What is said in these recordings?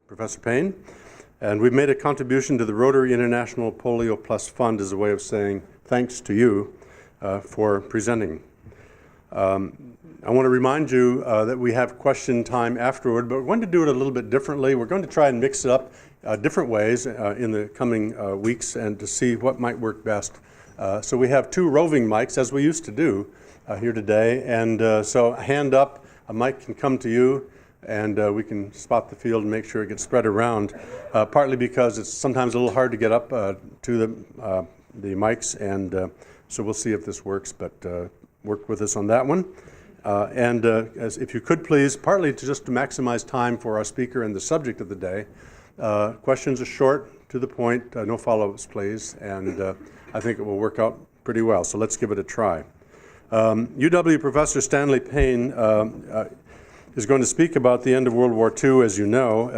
Professor Payne, and we've made a contribution to the Rotary International Polio Plus Fund as a way of saying thanks to you for presenting. I want to remind you that we have question time afterward, but we're going to do it a little bit differently. We're going to try and mix it up different ways in the coming weeks and to see what might work best. So we have two roving mics, as we used to do here today, and so a hand up, a mic can come to you, and we can spot the field and make sure it gets spread around, partly because it's sometimes a little hard to get up to the mics, and so we'll see if this works, but work with us on that one. If you could please, partly just to maximize time for our speaker and the subject of the day, questions are short, to the point, no follow-ups please, and I think it will work out pretty well, so let's give it a try. UW Professor Stanley Payne is going to speak about the end of World War II, as you know.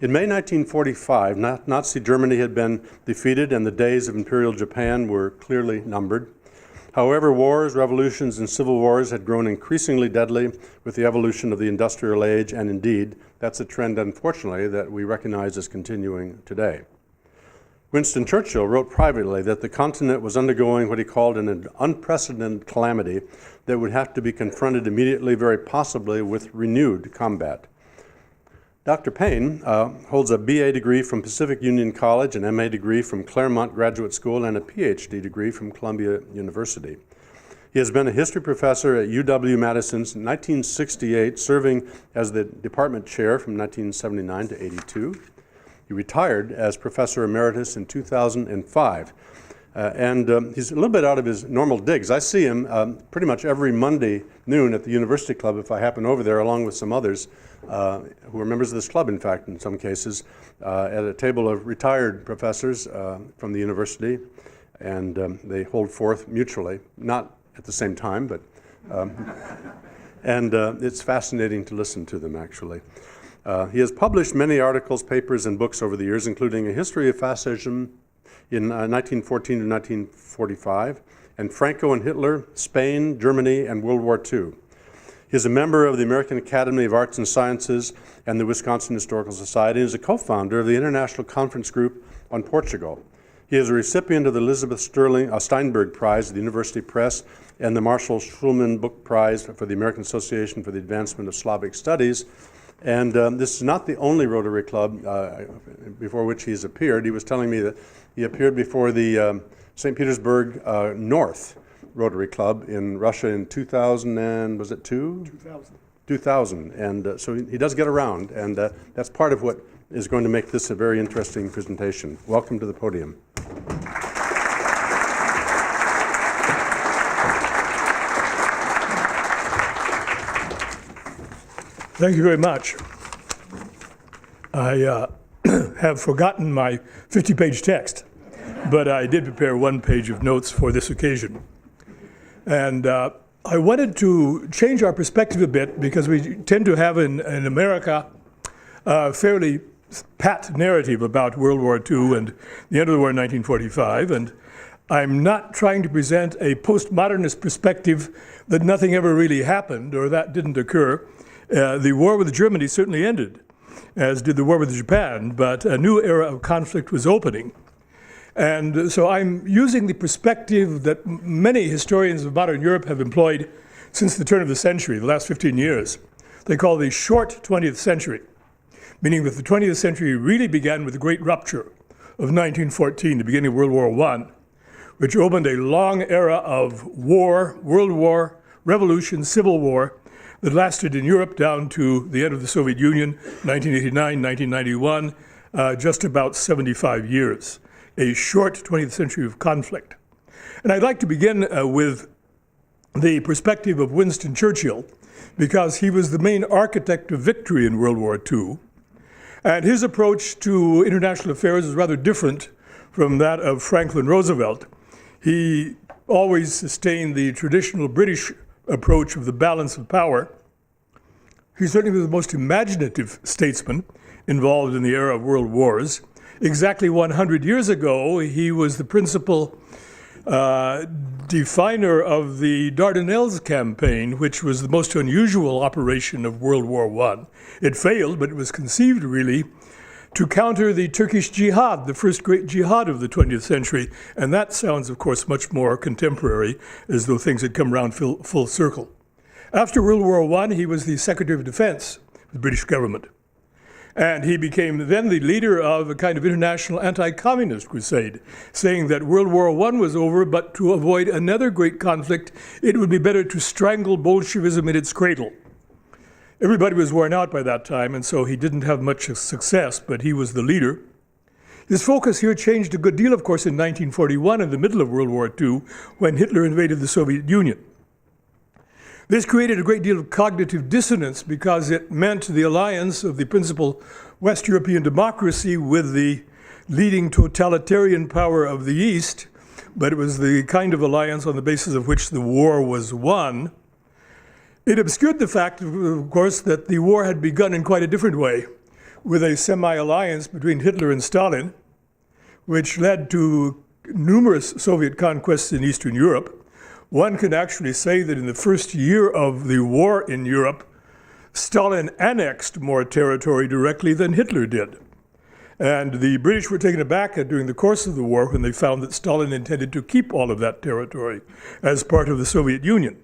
In May 1945, Nazi Germany had been defeated and the days of Imperial Japan were clearly numbered. However, wars, revolutions, and civil wars had grown increasingly deadly with the evolution of the industrial age, and indeed, that's a trend, unfortunately, that we recognize as continuing today. Winston Churchill wrote privately that the continent was undergoing what he called an unprecedented calamity that would have to be confronted immediately, very possibly with renewed combat. Dr. Payne holds a BA degree from Pacific Union College, an MA degree from Claremont Graduate School, and a PhD degree from Columbia University. He has been a history professor at UW-Madison since 1968, serving as the department chair from 1979 to 82. He retired as professor emeritus in 2005. He's a little bit out of his normal digs. I see him pretty much every Monday noon at the University Club if I happen over there, along with some others who are members of this club, in fact, in some cases, at a table of retired professors from the university, and they hold forth mutually, not at the same time, but it's fascinating to listen to them, actually. He has published many articles, papers, and books over the years, including A History of Fascism in 1914 to 1945, and Franco and Hitler, Spain, Germany, and World War II. He is a member of the American Academy of Arts and Sciences and the Wisconsin Historical Society, and is a co-founder of the International Conference Group on Portugal. He is a recipient of the Elizabeth Steinberg Prize at the University Press and the Marshall Schulman Book Prize for the American Association for the Advancement of Slavic Studies. And this is not the only Rotary Club before which he's appeared. He was telling me that he appeared before the St. Petersburg North Rotary Club in Russia in 2000, and was it 2000. And so he does get around, and that's part of what is going to make this a very interesting presentation. Welcome to the podium. Thank you very much. I have forgotten my 50-page text, but I did prepare one page of notes for this occasion. And I wanted to change our perspective a bit because we tend to have in America a fairly pat narrative about World War II and the end of the war in 1945. And I'm not trying to present a postmodernist perspective that nothing ever really happened or that didn't occur. The war with Germany certainly ended, as did the war with Japan, but a new era of conflict was opening. And so I'm using the perspective that many historians of modern Europe have employed since the turn of the century, the last 15 years. They call the short 20th century, meaning that the 20th century really began with the great rupture of 1914, the beginning of World War I, which opened a long era of war, world war, revolution, civil war, that lasted in Europe down to the end of the Soviet Union, 1989, 1991, just about 75 years. A short 20th century of conflict. And I'd like to begin with the perspective of Winston Churchill, because he was the main architect of victory in World War II. And his approach to international affairs is rather different from that of Franklin Roosevelt. He always sustained the traditional British approach of the balance of power. He certainly was the most imaginative statesman involved in the era of world wars. Exactly 100 years ago, he was the principal definer of the Dardanelles campaign, which was the most unusual operation of World War I. It failed, but it was conceived really to counter the Turkish jihad, the first great jihad of the 20th century. And that sounds, of course, much more contemporary, as though things had come around full circle. After World War I, he was the Secretary of Defense of the British government. And he became then the leader of a kind of international anti-communist crusade, saying that World War I was over, but to avoid another great conflict, it would be better to strangle Bolshevism in its cradle. Everybody was worn out by that time, and so he didn't have much success, but he was the leader. His focus here changed a good deal, of course, in 1941, in the middle of World War II, when Hitler invaded the Soviet Union. This created a great deal of cognitive dissonance because it meant the alliance of the principal West European democracy with the leading totalitarian power of the East, but it was the kind of alliance on the basis of which the war was won. It obscured the fact, of course, that the war had begun in quite a different way, with a semi-alliance between Hitler and Stalin, which led to numerous Soviet conquests in Eastern Europe. One can actually say that in the first year of the war in Europe, Stalin annexed more territory directly than Hitler did. And the British were taken aback during the course of the war when they found that Stalin intended to keep all of that territory as part of the Soviet Union.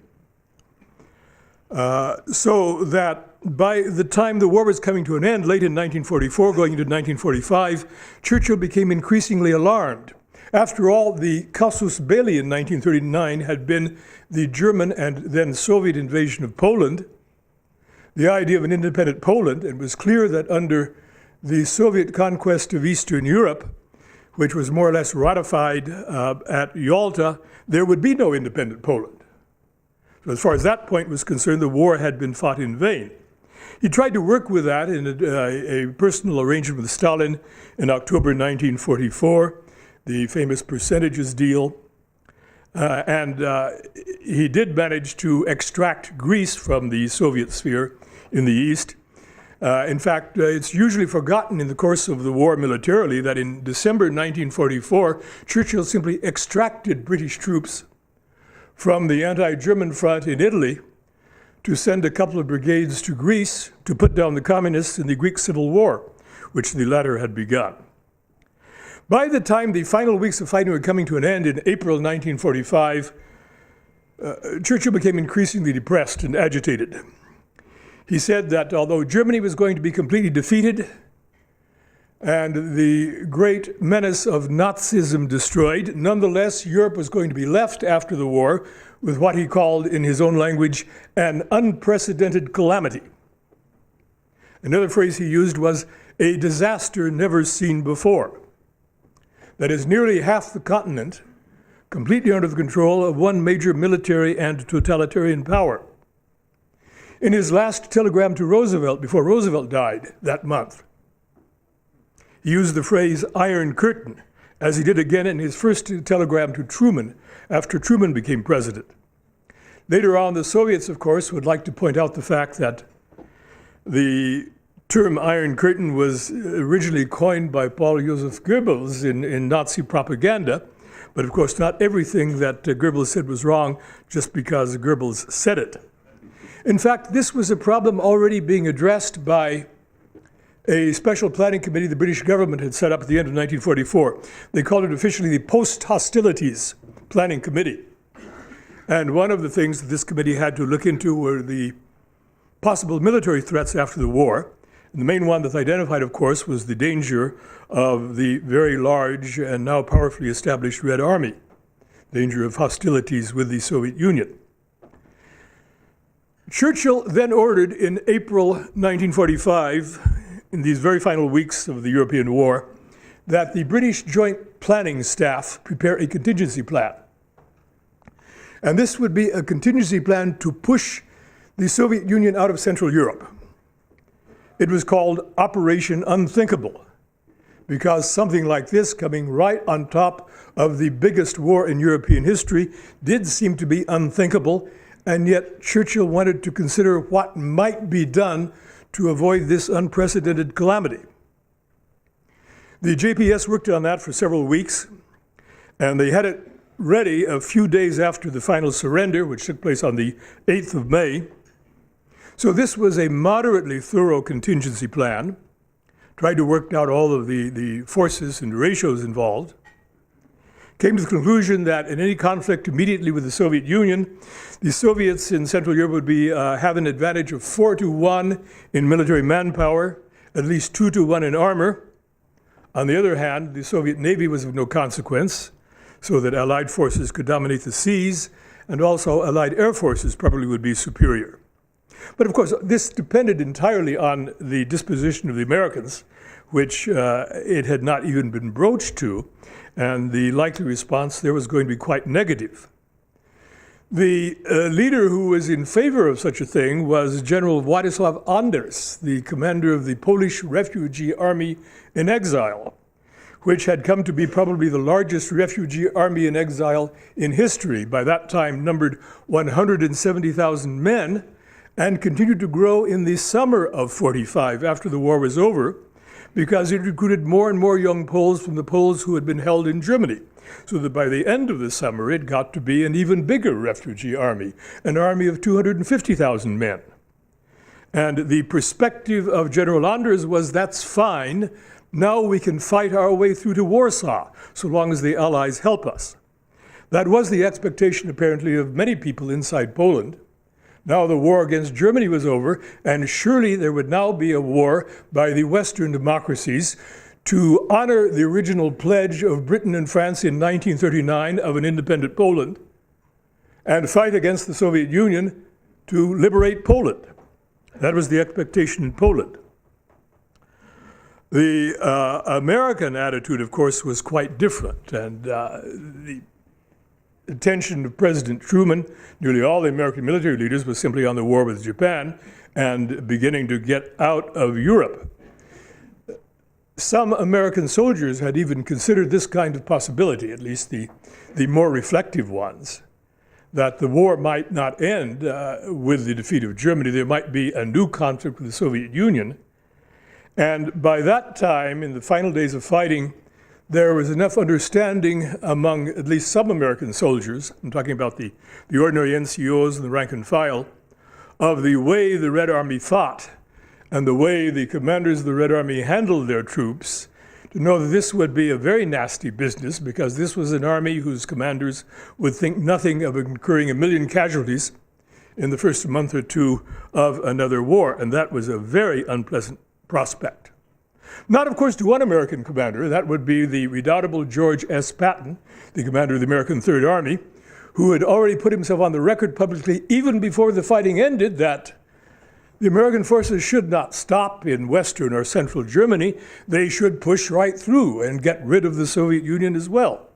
So that by the time the war was coming to an end, late in 1944, going into 1945, Churchill became increasingly alarmed. After all, the casus belli in 1939 had been the German and then Soviet invasion of Poland, the idea of an independent Poland. It was clear that under the Soviet conquest of Eastern Europe, which was more or less ratified at Yalta, there would be no independent Poland. So as far as that point was concerned, the war had been fought in vain. He tried to work with that in a personal arrangement with Stalin in October 1944, the famous percentages deal. And he did manage to extract Greece from the Soviet sphere in the East. In fact, it's usually forgotten in the course of the war militarily that in December 1944, Churchill simply extracted British troops from the anti-German front in Italy to send a couple of brigades to Greece to put down the communists in the Greek Civil War, which the latter had begun. By the time the final weeks of fighting were coming to an end in April 1945, Churchill became increasingly depressed and agitated. He said that although Germany was going to be completely defeated and the great menace of Nazism destroyed, nonetheless, Europe was going to be left after the war with what he called, in his own language, an unprecedented calamity. Another phrase he used was a disaster never seen before. That is, nearly half the continent completely under the control of one major military and totalitarian power. In his last telegram to Roosevelt, before Roosevelt died that month, he used the phrase Iron Curtain, as he did again in his first telegram to Truman after Truman became president. Later on, the Soviets, of course, would like to point out the fact that the term Iron Curtain was originally coined by Paul Joseph Goebbels in Nazi propaganda, but of course not everything that Goebbels said was wrong just because Goebbels said it. In fact, this was a problem already being addressed by a special planning committee the British government had set up at the end of 1944. They called it officially the Post-Hostilities Planning Committee. And one of the things that this committee had to look into were the possible military threats after the war. And the main one that they identified, of course, was the danger of the very large and now powerfully established Red Army, danger of hostilities with the Soviet Union. Churchill then ordered in April 1945, in these very final weeks of the European war, that the British Joint Planning Staff prepare a contingency plan. And this would be a contingency plan to push the Soviet Union out of Central Europe. It was called Operation Unthinkable, because something like this, coming right on top of the biggest war in European history, did seem to be unthinkable, and yet Churchill wanted to consider what might be done to avoid this unprecedented calamity. The JPS worked on that for several weeks, and they had it ready a few days after the final surrender, which took place on the 8th of May. So this was a moderately thorough contingency plan, tried to work out all of the forces and ratios involved, came to the conclusion that in any conflict immediately with the Soviet Union, the Soviets in Central Europe would have an advantage of 4-1 in military manpower, at least 2-1 in armor. On the other hand, the Soviet Navy was of no consequence, so that Allied forces could dominate the seas, and also Allied air forces probably would be superior. But of course, this depended entirely on the disposition of the Americans, which it had not even been broached to, and the likely response there was going to be quite negative. The leader who was in favor of such a thing was General Władysław Anders, the commander of the Polish refugee army in exile, which had come to be probably the largest refugee army in exile in history. By that time numbered 170,000 men, and continued to grow in the summer of 45 after the war was over, because it recruited more and more young Poles from the Poles who had been held in Germany. So that by the end of the summer, it got to be an even bigger refugee army, an army of 250,000 men. And the perspective of General Anders was, that's fine, now we can fight our way through to Warsaw, so long as the Allies help us. That was the expectation, apparently, of many people inside Poland. Now the war against Germany was over, and surely there would now be a war by the Western democracies to honor the original pledge of Britain and France in 1939 of an independent Poland, and fight against the Soviet Union to liberate Poland. That was the expectation in Poland. The American attitude, of course, was quite different, and the attention of President Truman, nearly all the American military leaders, was simply on the war with Japan and beginning to get out of Europe. Some American soldiers had even considered this kind of possibility, at least the more reflective ones, that the war might not end with the defeat of Germany. There might be a new conflict with the Soviet Union. And by that time, in the final days of fighting, there was enough understanding among at least some American soldiers, I'm talking about the ordinary NCOs and the rank and file, of the way the Red Army fought and the way the commanders of the Red Army handled their troops, to know that this would be a very nasty business, because this was an army whose commanders would think nothing of incurring 1 million casualties in the first month or two of another war, and that was a very unpleasant prospect. Not, of course, to one American commander. That would be the redoubtable George S. Patton, the commander of the American Third Army, who had already put himself on the record publicly, even before the fighting ended, that the American forces should not stop in Western or Central Germany. They should push right through and get rid of the Soviet Union as well.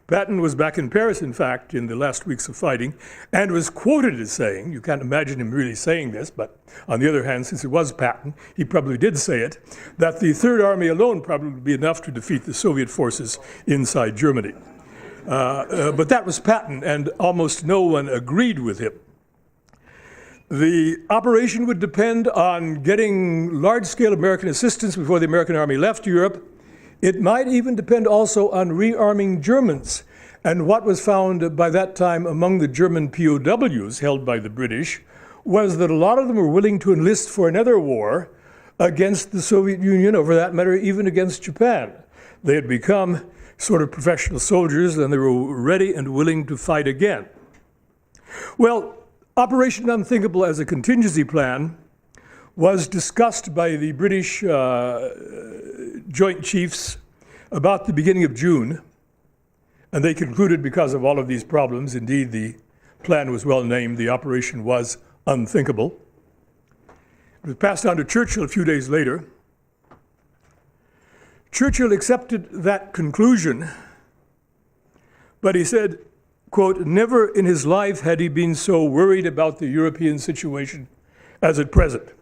Patton was back in Paris, in fact, in the last weeks of fighting, and was quoted as saying, you can't imagine him really saying this, but on the other hand, since it was Patton, he probably did say it, that the Third Army alone probably would be enough to defeat the Soviet forces inside Germany. But that was Patton, and almost no one agreed with him. The operation would depend on getting large-scale American assistance before the American army left Europe. It might even depend also on rearming Germans. And what was found by that time among the German POWs held by the British was that a lot of them were willing to enlist for another war against the Soviet Union, or for that matter, even against Japan. They had become sort of professional soldiers, and they were ready and willing to fight again. Well, Operation Unthinkable as a contingency plan was discussed by the British Joint Chiefs about the beginning of June, and they concluded, because of all of these problems, indeed the plan was well named, the operation was unthinkable. It was passed on to Churchill a few days later. Churchill accepted that conclusion, but he said, quote, "Never in his life had he been so worried about the European situation as at present.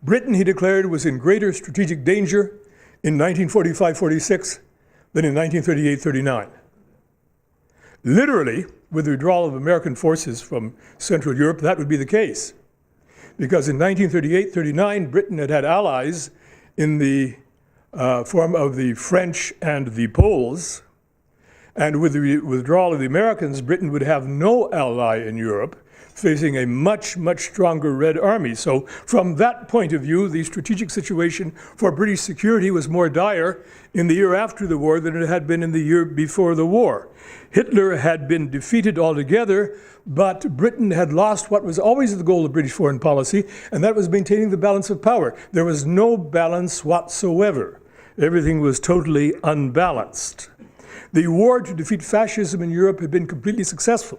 Britain, he declared, was in greater strategic danger in 1945-46 than in 1938-39. Literally, with the withdrawal of American forces from Central Europe, that would be the case. Because in 1938-39, Britain had had allies in the form of the French and the Poles, And with the withdrawal of the Americans, Britain would have no ally in Europe, facing a much, much stronger Red Army. So from that point of view, the strategic situation for British security was more dire in the year after the war than it had been in the year before the war. Hitler had been defeated altogether, but Britain had lost what was always the goal of British foreign policy, and that was maintaining the balance of power. There was no balance whatsoever. Everything was totally unbalanced. The war to defeat fascism in Europe had been completely successful.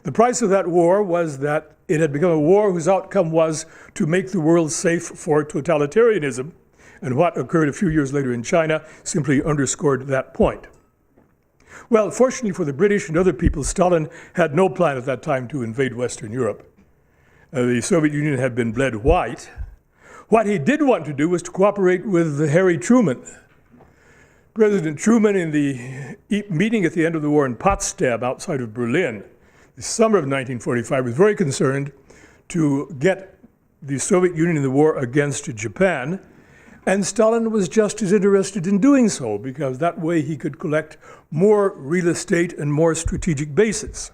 The price of that war was that it had become a war whose outcome was to make the world safe for totalitarianism, and what occurred a few years later in China simply underscored that point. Well, fortunately for the British and other people, Stalin had no plan at that time to invade Western Europe. The Soviet Union had been bled white. What he did want to do was to cooperate with Harry Truman. President Truman, in the meeting at the end of the war in Potsdam outside of Berlin, the summer of 1945, was very concerned to get the Soviet Union in the war against Japan, and Stalin was just as interested in doing so, because that way he could collect more real estate and more strategic bases.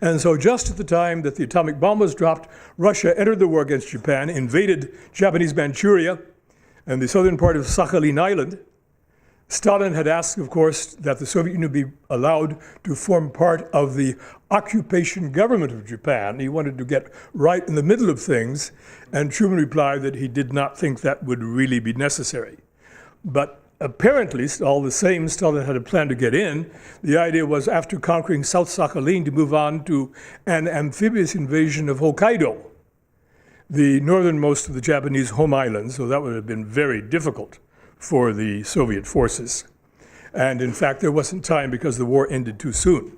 And so just at the time that the atomic bomb was dropped, Russia entered the war against Japan, invaded Japanese Manchuria and the southern part of Sakhalin Island. Stalin had asked, of course, that the Soviet Union be allowed to form part of the occupation government of Japan. He wanted to get right in the middle of things, and Truman replied that he did not think that would really be necessary. But apparently, all the same, Stalin had a plan to get in. The idea was, after conquering South Sakhalin, to move on to an amphibious invasion of Hokkaido, the northernmost of the Japanese home islands, so that would have been very difficult for the Soviet forces. And in fact, there wasn't time because the war ended too soon.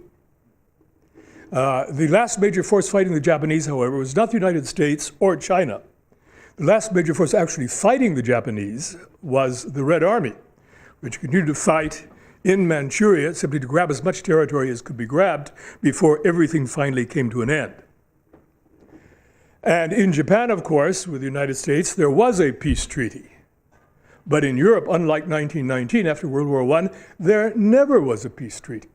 The last major force fighting the Japanese, however, was not the United States or China. The last major force actually fighting the Japanese was the Red Army, which continued to fight in Manchuria simply to grab as much territory as could be grabbed before everything finally came to an end. And in Japan, of course, with the United States, there was a peace treaty. But in Europe, unlike 1919, after World War I, there never was a peace treaty.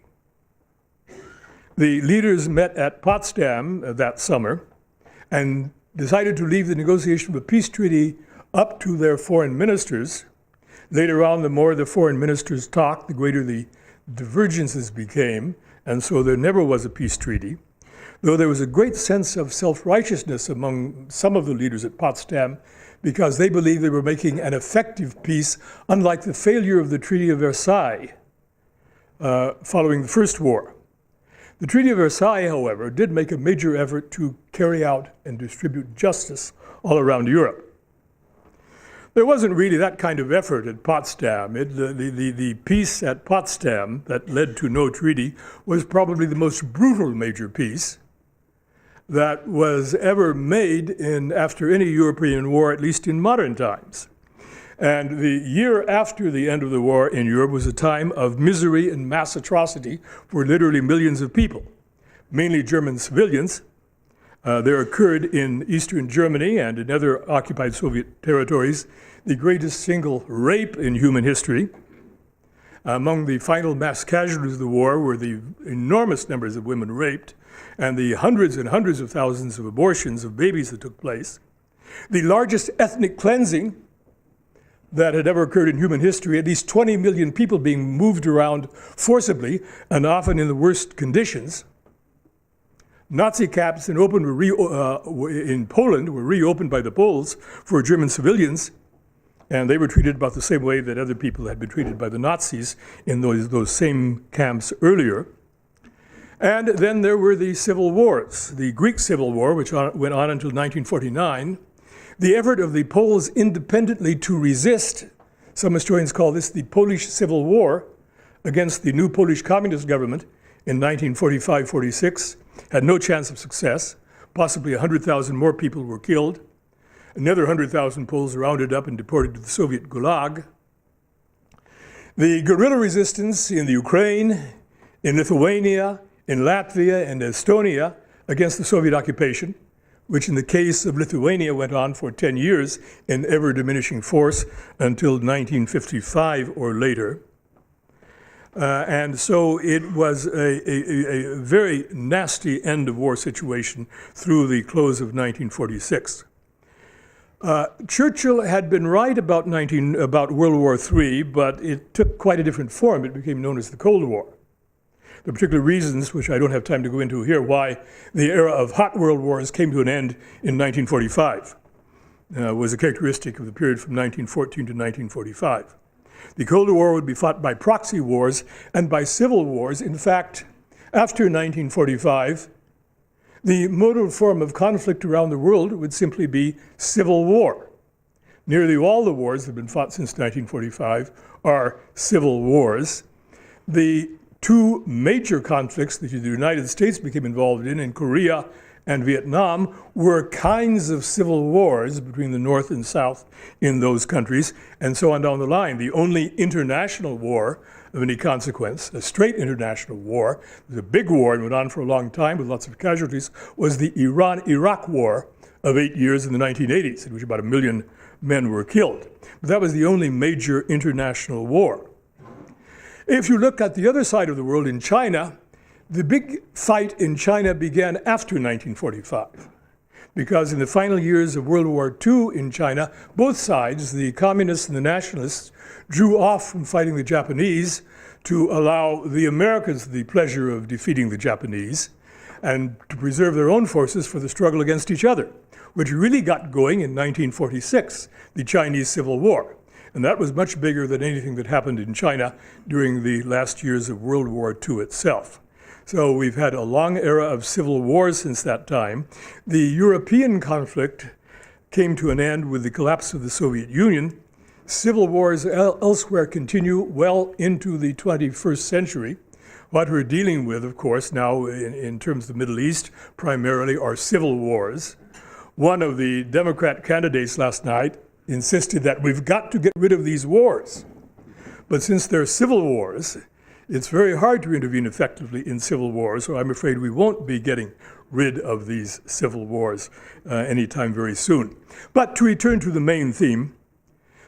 The leaders met at Potsdam that summer and decided to leave the negotiation of a peace treaty up to their foreign ministers. Later on, the more the foreign ministers talked, the greater the divergences became, and so there never was a peace treaty. Though there was a great sense of self-righteousness among some of the leaders at Potsdam, because they believed they were making an effective peace, unlike the failure of the Treaty of Versailles following the First War. The Treaty of Versailles, however, did make a major effort to carry out and distribute justice all around Europe. There wasn't really that kind of effort at Potsdam. The peace at Potsdam that led to no treaty was probably the most brutal major peace that was ever made after any European war, at least in modern times. And the year after the end of the war in Europe was a time of misery and mass atrocity for literally millions of people, mainly German civilians. There occurred in Eastern Germany and in other occupied Soviet territories the greatest single rape in human history. Among the final mass casualties of the war were the enormous numbers of women raped and the hundreds and hundreds of thousands of abortions of babies that took place. The largest ethnic cleansing that had ever occurred in human history, at least 20 million people being moved around forcibly and often in the worst conditions. Nazi camps in Poland were reopened by the Poles for German civilians, and they were treated about the same way that other people had been treated by the Nazis in those same camps earlier. And then there were the civil wars, the Greek Civil War, which went on until 1949. The effort of the Poles independently to resist, some historians call this the Polish Civil War, against the new Polish communist government in 1945-46, had no chance of success. Possibly 100,000 more people were killed. Another 100,000 Poles rounded up and deported to the Soviet Gulag. The guerrilla resistance in the Ukraine, in Lithuania, in Latvia and Estonia against the Soviet occupation, which in the case of Lithuania went on for 10 years in ever-diminishing force until 1955 or later. And so it was a very nasty end of war situation through the close of 1946. Churchill had been right about World War III, but it took quite a different form. It became known as the Cold War. The particular reasons, which I don't have time to go into here, why the era of hot world wars came to an end in 1945, was a characteristic of the period from 1914 to 1945. The Cold War would be fought by proxy wars and by civil wars. In fact, after 1945, the modal form of conflict around the world would simply be civil war. Nearly all the wars that have been fought since 1945 are civil wars. The two major conflicts that the United States became involved in Korea and Vietnam, were kinds of civil wars between the North and South in those countries, and so on down the line. The only international war of any consequence, a straight international war, the big war, and went on for a long time with lots of casualties, was the Iran-Iraq War of 8 years in the 1980s, in which about 1 million men were killed. But that was the only major international war. If you look at the other side of the world, in China, the big fight in China began after 1945, because in the final years of World War II in China, both sides, the communists and the nationalists, drew off from fighting the Japanese to allow the Americans the pleasure of defeating the Japanese and to preserve their own forces for the struggle against each other, which really got going in 1946, the Chinese Civil War. And that was much bigger than anything that happened in China during the last years of World War II itself. So we've had a long era of civil wars since that time. The European conflict came to an end with the collapse of the Soviet Union. Civil wars elsewhere continue well into the 21st century. What we're dealing with, of course, now in terms of the Middle East, primarily are civil wars. One of the Democrat candidates last night insisted that we've got to get rid of these wars. But since they're civil wars, it's very hard to intervene effectively in civil wars, so I'm afraid we won't be getting rid of these civil wars anytime very soon. But to return to the main theme,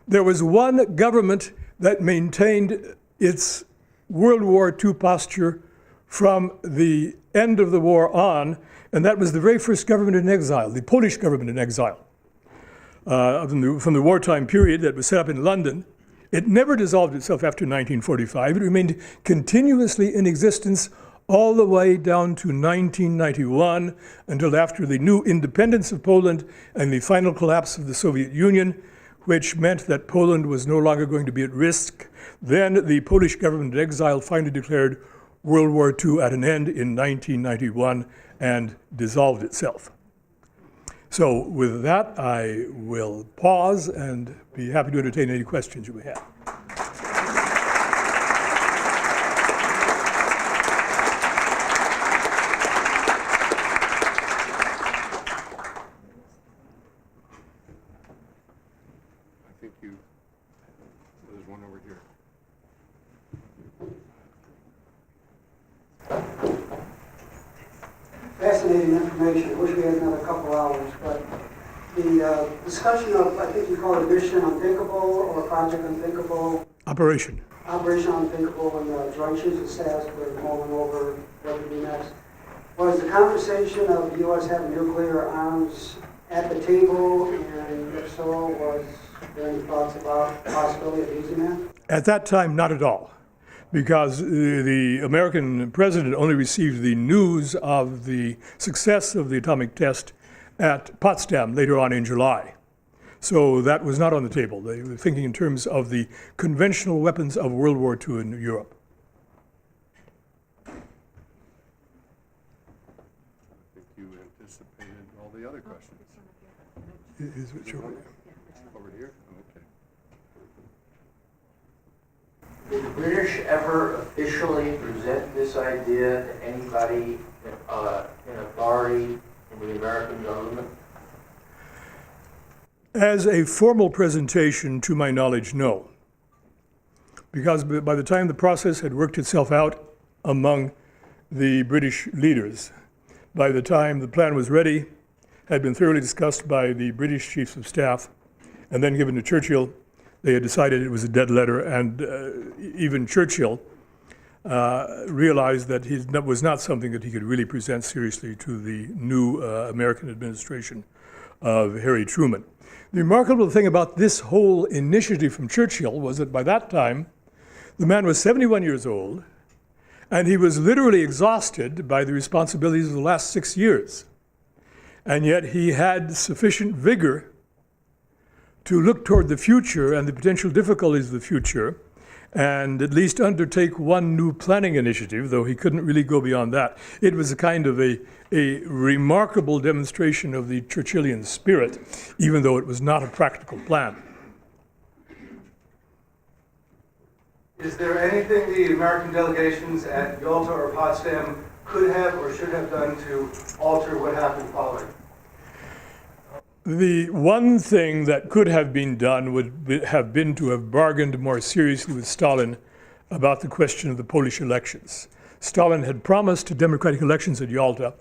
there was one government that maintained its World War II posture from the end of the war on, and that was the very first government in exile, the Polish government in exile. From the wartime period that was set up in London. It never dissolved itself after 1945. It remained continuously in existence all the way down to 1991, until after the new independence of Poland and the final collapse of the Soviet Union, which meant that Poland was no longer going to be at risk. Then the Polish government in exile finally declared World War II at an end in 1991 and dissolved itself. So with that, I will pause and be happy to entertain any questions you may have. I think there's one over here. Fascinating information. I wish we had another couple hours, but the discussion of, I think you call it Mission Unthinkable or Project Unthinkable. Operation Unthinkable, when the Joint Chiefs of Staff were mulling over what to do next. Was the conversation of the U.S. having nuclear arms at the table, and if so, was there any thoughts about the possibility of using that? At that time, not at all, because the American president only received the news of the success of the atomic test at Potsdam later on in July. So that was not on the table. They were thinking in terms of the conventional weapons of World War II in Europe. I think you anticipated all the other questions. Is it sure? Over here? Okay. Did the British ever officially present this idea to anybody in authority in the American government? As a formal presentation, to my knowledge, no. Because by the time the process had worked itself out among the British leaders, by the time the plan was ready, had been thoroughly discussed by the British chiefs of staff, and then given to Churchill, they had decided it was a dead letter, and even Churchill realized that that was not something that he could really present seriously to the new American administration of Harry Truman. The remarkable thing about this whole initiative from Churchill was that by that time, the man was 71 years old, and he was literally exhausted by the responsibilities of the last 6 years. And yet he had sufficient vigor to look toward the future and the potential difficulties of the future, and at least undertake one new planning initiative, though he couldn't really go beyond that. It was a kind of a remarkable demonstration of the Churchillian spirit, even though it was not a practical plan. Is there anything the American delegations at Yalta or Potsdam could have or should have done to alter what happened following? The one thing that could have been done would have been to have bargained more seriously with Stalin about the question of the Polish elections. Stalin had promised democratic elections at Yalta.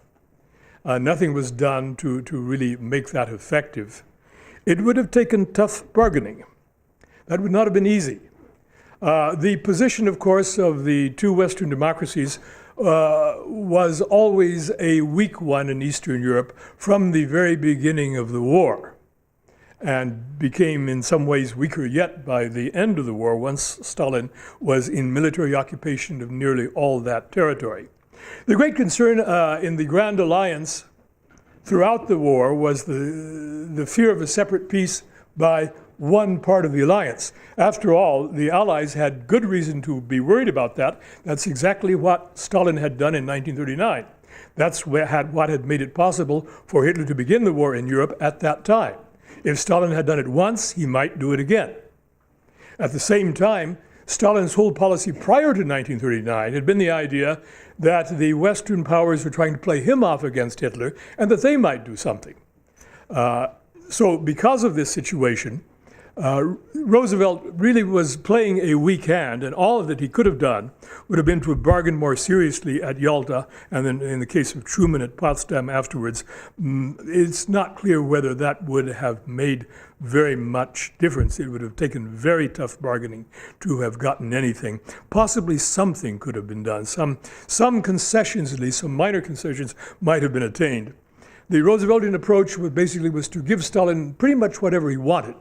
Nothing was done to really make that effective. It would have taken tough bargaining. That would not have been easy. The position, of course, of the two Western democracies was always a weak one in Eastern Europe from the very beginning of the war, and became in some ways weaker yet by the end of the war, once Stalin was in military occupation of nearly all that territory. The great concern in the Grand Alliance throughout the war was the fear of a separate peace by one part of the alliance. After all, the Allies had good reason to be worried about that. That's exactly what Stalin had done in 1939. That's what had made it possible for Hitler to begin the war in Europe at that time. If Stalin had done it once, he might do it again. At the same time, Stalin's whole policy prior to 1939 had been the idea that the Western powers were trying to play him off against Hitler and that they might do something. So because of this situation, Roosevelt really was playing a weak hand, and all that he could have done would have been to have bargained more seriously at Yalta, and then in the case of Truman at Potsdam afterwards. It's not clear whether that would have made very much difference. It would have taken very tough bargaining to have gotten anything. Possibly something could have been done. Some concessions, at least some minor concessions, might have been attained. The Rooseveltian approach was to give Stalin pretty much whatever he wanted.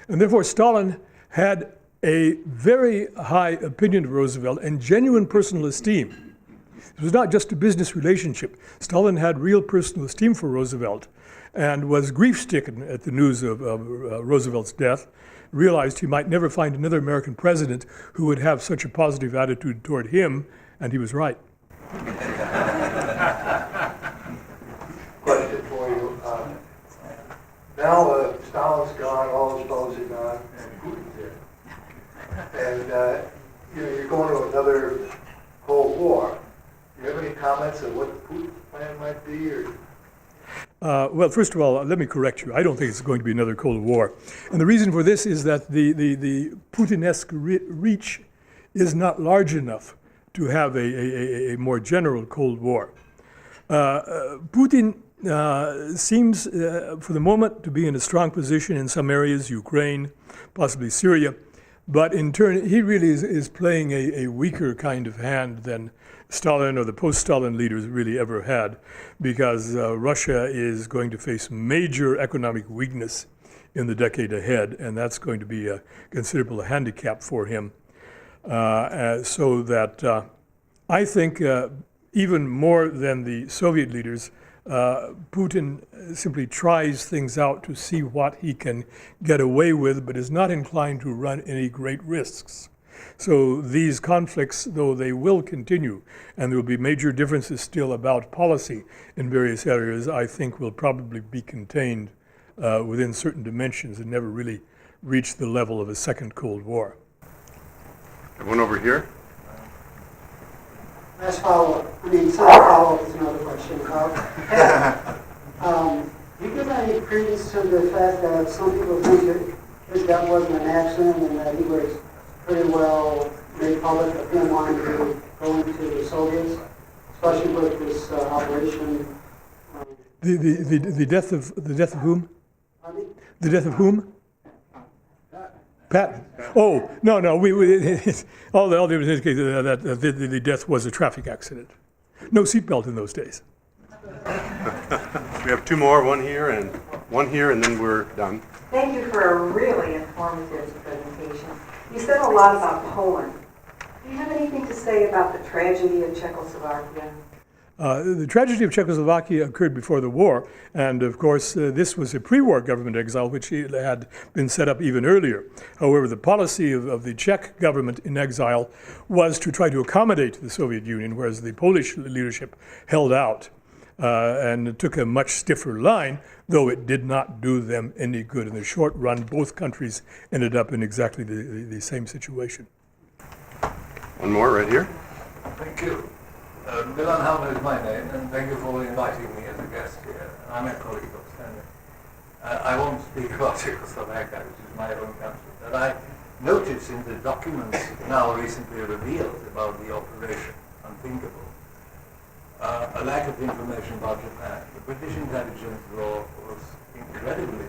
And therefore, Stalin had a very high opinion of Roosevelt and genuine personal esteem. It was not just a business relationship. Stalin had real personal esteem for Roosevelt and was grief-stricken at the news of Roosevelt's death, realized he might never find another American president who would have such a positive attitude toward him, and he was right. Question for you. Now Stalin's gone, all his foes are gone, and Putin's here. And you're going to another Cold War. Do you have any comments on what Putin's plan might be? Well, first of all, let me correct you. I don't think it's going to be another Cold War. And the reason for this is that the Putinesque reach is not large enough to have a more general Cold War. Putin seems, for the moment, to be in a strong position in some areas, Ukraine, possibly Syria. But in turn, he really is playing a weaker kind of hand than Stalin or the post-Stalin leaders really ever had, because Russia is going to face major economic weakness in the decade ahead, and that's going to be a considerable handicap for him. So that I think even more than the Soviet leaders, Putin simply tries things out to see what he can get away with, but is not inclined to run any great risks. So these conflicts, though they will continue, and there will be major differences still about policy in various areas, I think will probably be contained within certain dimensions and never really reach the level of a second Cold War. One over here. Last follow-up, second follow-up is another question, Carl. Do you give any credence to the fact that some people think that his death wasn't an accident and that he was pretty well made public of him wanting to go into the Soviets, especially with this operation? The death of whom? Pardon me? The death of whom? Patton. Oh, no, all the evidence indicates that the death was a traffic accident. No seatbelt in those days. We have two more, one here, and then we're done. Thank you for a really informative presentation. You said a lot about Poland. Do you have anything to say about the tragedy of Czechoslovakia? The tragedy of Czechoslovakia occurred before the war, and of course this was a pre-war government exile which had been set up even earlier. However, the policy of the Czech government in exile was to try to accommodate the Soviet Union, whereas the Polish leadership held out and took a much stiffer line, though it did not do them any good. In the short run, both countries ended up in exactly the same situation. One more right here. Thank you. Milan Halmer is my name, and thank you for inviting me as a guest here. I'm a colleague of Stanley. I won't speak about Czechoslovakia, which is my own country, but I noticed in the documents now recently revealed about the operation Unthinkable, a lack of information about Japan. The British intelligence law was incredibly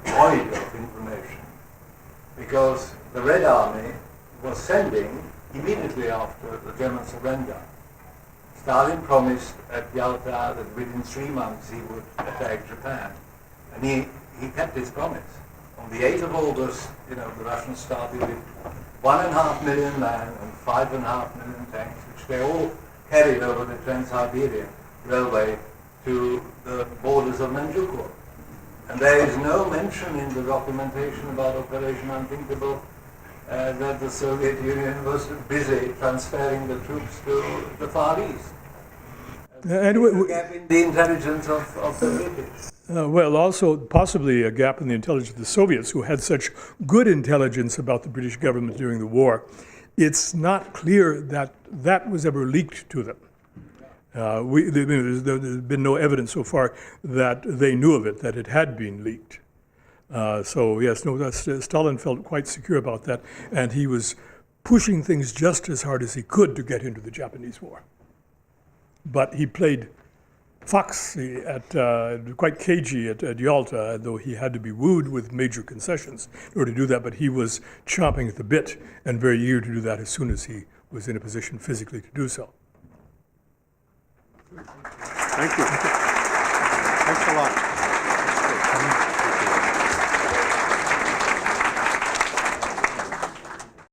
void of information, because the Red Army was sending immediately after the German surrender. Stalin promised at Yalta that within 3 months he would attack Japan. And he kept his promise. On the 8th of August, the Russians started with 1.5 million men and 5.5 million tanks, which they all carried over the Trans-Siberian Railway to the borders of Manchukuo. And there is no mention in the documentation about Operation Unthinkable that the Soviet Union was busy transferring the troops to the Far East. And a gap in the intelligence of the British. Well, also possibly a gap in the intelligence of the Soviets, who had such good intelligence about the British government during the war. It's not clear that that was ever leaked to them. There's been no evidence so far that they knew of it, that it had been leaked. So yes, Stalin felt quite secure about that, and he was pushing things just as hard as he could to get into the Japanese war. But he played foxy, quite cagey at Yalta, though he had to be wooed with major concessions in order to do that, but he was chomping at the bit and very eager to do that as soon as he was in a position physically to do so. Thank you. Thanks a lot.